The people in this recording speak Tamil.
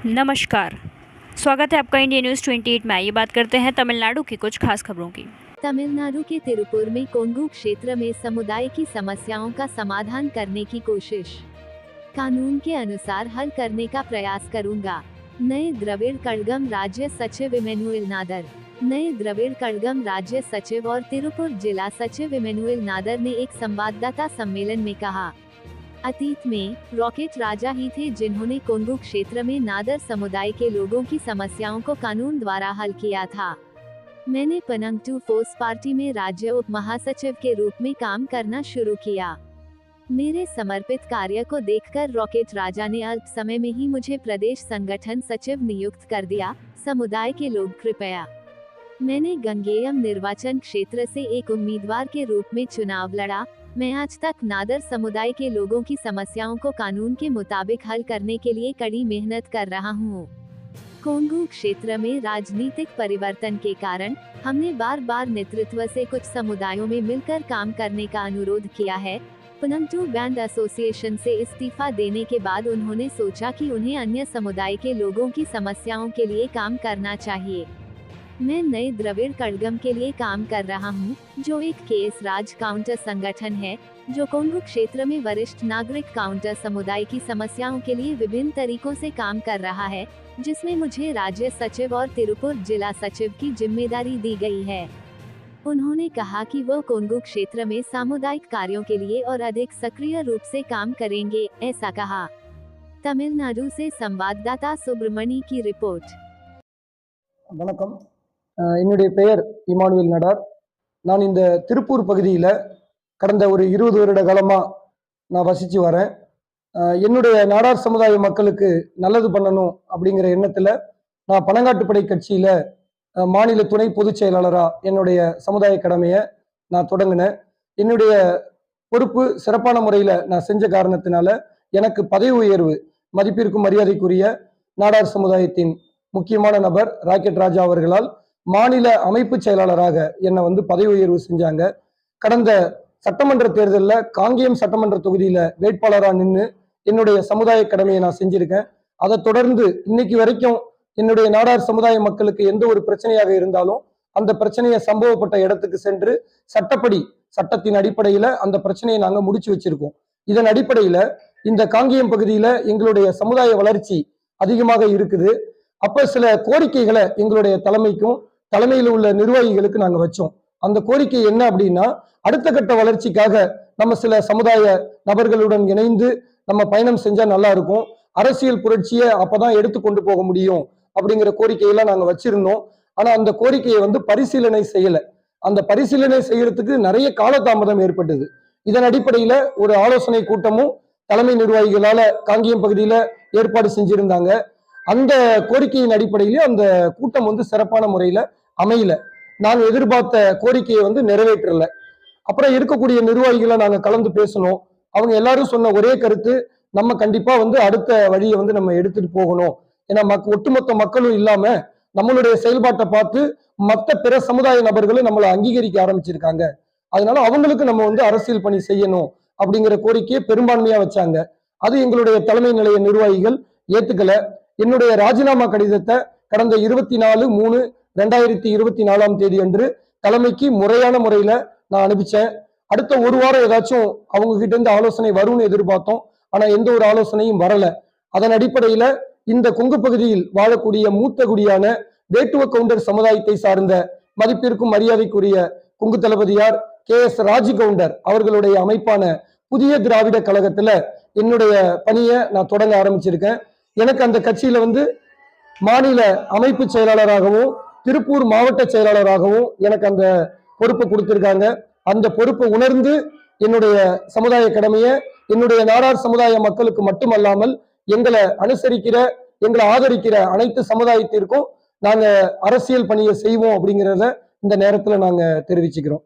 नमस्कार, स्वागत है आपका इंडिया न्यूज़ 28 में। आइए बात करते हैं तमिलनाडु की कुछ खास खबरों की। तमिलनाडु के तिरुपुर में कोंगू क्षेत्र में समुदाय की समस्याओं का समाधान करने की कोशिश। कानून के अनुसार हल करने का प्रयास करूंगा। नए द्रविड़ कड़गम राज्य सचिव इमैनुएल नादर। नए द्रविड़ कड़गम राज्य सचिव और तिरुपुर जिला सचिव इमैनुएल नादर ने एक संवाददाता सम्मेलन में कहा, अतीत में रॉकेट राजा ही थे जिन्होंने कोंगू क्षेत्र में नादर समुदाय के लोगों की समस्याओं को कानून द्वारा हल किया था। मैंने पनंगटू फोर्स पार्टी में राज्य उप महासचिव के रूप में काम करना शुरू किया। मेरे समर्पित कार्य को देखकर रॉकेट राजा ने अल्प समय में ही मुझे प्रदेश संगठन सचिव नियुक्त कर दिया। समुदाय के लोग कृपया। मैंने गंगेयम निर्वाचन क्षेत्र से एक उम्मीदवार के रूप में चुनाव लड़ा। मैं आज तक नादर समुदाय के लोगों की समस्याओं को कानून के मुताबिक हल करने के लिए कड़ी मेहनत कर रहा हूँ। कोंगू क्षेत्र में राजनीतिक परिवर्तन के कारण हमने बार बार नेतृत्व से कुछ समुदायों में मिलकर काम करने का अनुरोध किया है। पनंगटू बैंड एसोसिएशन से इस्तीफा देने के बाद उन्होंने सोचा कि उन्हें अन्य समुदाय के लोगों की समस्याओं के लिए काम करना चाहिए। मैं नए द्रविड़ कड़गम के लिए काम कर रहा हूं, जो एक केस राज काउंटर संगठन है, जो कोंगू क्षेत्र में वरिष्ठ नागरिक काउंटर समुदाय की समस्याओं के लिए विभिन्न तरीकों से काम कर रहा है, जिसमें मुझे राज्य सचिव और तिरुपुर जिला सचिव की जिम्मेदारी दी गई है। उन्होंने कहा कि वो कोंगू क्षेत्र में सामुदायिक कार्यों के लिए और अधिक सक्रिय रूप से काम करेंगे, ऐसा कहा। तमिलनाडु से संवाददाता सुब्रमणी की रिपोर्ट। வணக்கம். என்னுடைய பெயர் இமானுவேல் நடார். நான் இந்த திருப்பூர் பகுதியில் கடந்த ஒரு 20 வருட காலமாக நான் வசித்து வரேன். என்னுடைய நாடார் சமுதாய மக்களுக்கு நல்லது பண்ணணும் அப்படிங்கிற எண்ணத்தில் நான் பனங்காட்டுப்படை கட்சியில் மாநில துணை பொதுச் செயலாளராக என்னுடைய சமுதாய கடமையை நான் தொடங்கினேன். என்னுடைய பொறுப்பு சிறப்பான முறையில் நான் செஞ்ச காரணத்தினால எனக்கு பதவி உயர்வு மதிப்பிற்கும் மரியாதைக்குரிய நாடார் சமுதாயத்தின் முக்கியமான நபர் ராக்கெட் ராஜா அவர்களால் மாநில அமைப்பு செயலாளராக என்னை பதவி உயர்வு செஞ்சாங்க. கடந்த சட்டமன்ற தேர்தலில் காங்கேயம் சட்டமன்ற தொகுதியில வேட்பாளராக நின்று என்னுடைய சமுதாய கடமையை நான் செஞ்சிருக்கேன். அதை தொடர்ந்து இன்னைக்கு வரைக்கும் என்னுடைய நாடார் சமுதாய மக்களுக்கு எந்த ஒரு பிரச்சனையாக இருந்தாலும் அந்த பிரச்சனையை சம்பவப்பட்ட இடத்துக்கு சென்று சட்டப்படி சட்டத்தின் அடிப்படையில அந்த பிரச்சனையை நாங்க முடிச்சு வச்சிருக்கோம். இதன் அடிப்படையில இந்த காங்கேயம் பகுதியில எங்களுடைய சமுதாய வளர்ச்சி அதிகமாக இருக்குது. அப்ப சில கோரிக்கைகளை எங்களுடைய தலைமையில் உள்ள நிர்வாகிகளுக்கு நாங்க வச்சோம். அந்த கோரிக்கை என்ன அப்படின்னா, அடுத்த கட்ட வளர்ச்சிக்காக நம்ம சில சமுதாய நபர்களுடன் இணைந்து நம்ம பயணம் செஞ்சா நல்லா இருக்கும், அரசியல் புரட்சியை அப்பதான் எடுத்து கொண்டு போக முடியும் அப்படிங்கிற கோரிக்கையெல்லாம் நாங்க வச்சிருந்தோம். ஆனா அந்த கோரிக்கையை பரிசீலனை செய்யல. அந்த பரிசீலனை செய்யறதுக்கு நிறைய காலதாமதம் ஏற்பட்டது. இதன் அடிப்படையில ஒரு ஆலோசனை கூட்டமும் தலைமை நிர்வாகிகளால காங்கேயம் பகுதியில ஏற்பாடு செஞ்சிருந்தாங்க. அந்த கோரிக்கையின் அடிப்படையிலே அந்த கூட்டம் சிறப்பான முறையில அமையல. நாங்க எதிர்பார்த்த கோரிக்கையை நிறைவேற்றல. அப்புறம் இருக்கக்கூடிய நிர்வாகிகளை நாங்க கலந்து பேசணும். அவங்க எல்லாரும் சொன்ன ஒரே கருத்து, நம்ம கண்டிப்பா அடுத்த வழியை நம்ம எடுத்துட்டு போகணும். ஏன்னா ஒட்டுமொத்த மக்களும் இல்லாம நம்மளுடைய செயல்பாட்டை பார்த்து மற்ற பிற சமுதாய நபர்களும் நம்மளை அங்கீகரிக்க ஆரம்பிச்சிருக்காங்க. அதனால அவங்களுக்கு நம்ம அரசியல் பணி செய்யணும் அப்படிங்கிற கோரிக்கையை பெரும்பான்மையா வச்சாங்க. அது எங்களுடைய தலைமை நிலைய நிர்வாகிகள் ஏத்துக்கல. என்னுடைய ராஜினாமா கடிதத்தை கடந்த 24/3/2024 அன்று தலைமைக்கு முறையான முறையில நான் அனுப்பிச்சேன். அடுத்த ஒரு வாரம் ஏதாச்சும் அவங்க கிட்ட இருந்து ஆலோசனை வரும்னு எதிர்பார்த்தோம். ஆனா எந்த ஒரு ஆலோசனையும் வரல. அதன் அடிப்படையில இந்த கொங்கு பகுதியில் வாழக்கூடிய மூத்த குடியான வேட்டுவ கவுண்டர் சமுதாயத்தை சார்ந்த மதிப்பிற்கும் மரியாதைக்குரிய கொங்கு தளபதியார் KS ராஜி கவுண்டர் அவர்களுடைய அமைப்பான புதிய திராவிட கழகத்துல என்னுடைய பணியை நான் தொடங்க ஆரம்பிச்சிருக்கேன். எனக்கு அந்த கட்சியில மாநில அமைப்பு செயலாளராகவும் திருப்பூர் மாவட்ட செயலாளராகவும் எனக்கு அந்த பொறுப்பை கொடுத்திருக்காங்க. அந்த பொறுப்பை உணர்ந்து என்னுடைய சமுதாய கடமையை என்னுடைய நாடார் சமுதாய மக்களுக்கு மட்டுமல்லாமல் எங்களை அனுசரிக்கிற எங்களை ஆதரிக்கிற அனைத்து சமுதாயத்திற்கும் நாங்க அரசியல் பணியை செய்வோம் அப்படிங்கிறத இந்த நேரத்துல நாங்க தெரிவிச்சுக்கிறோம்.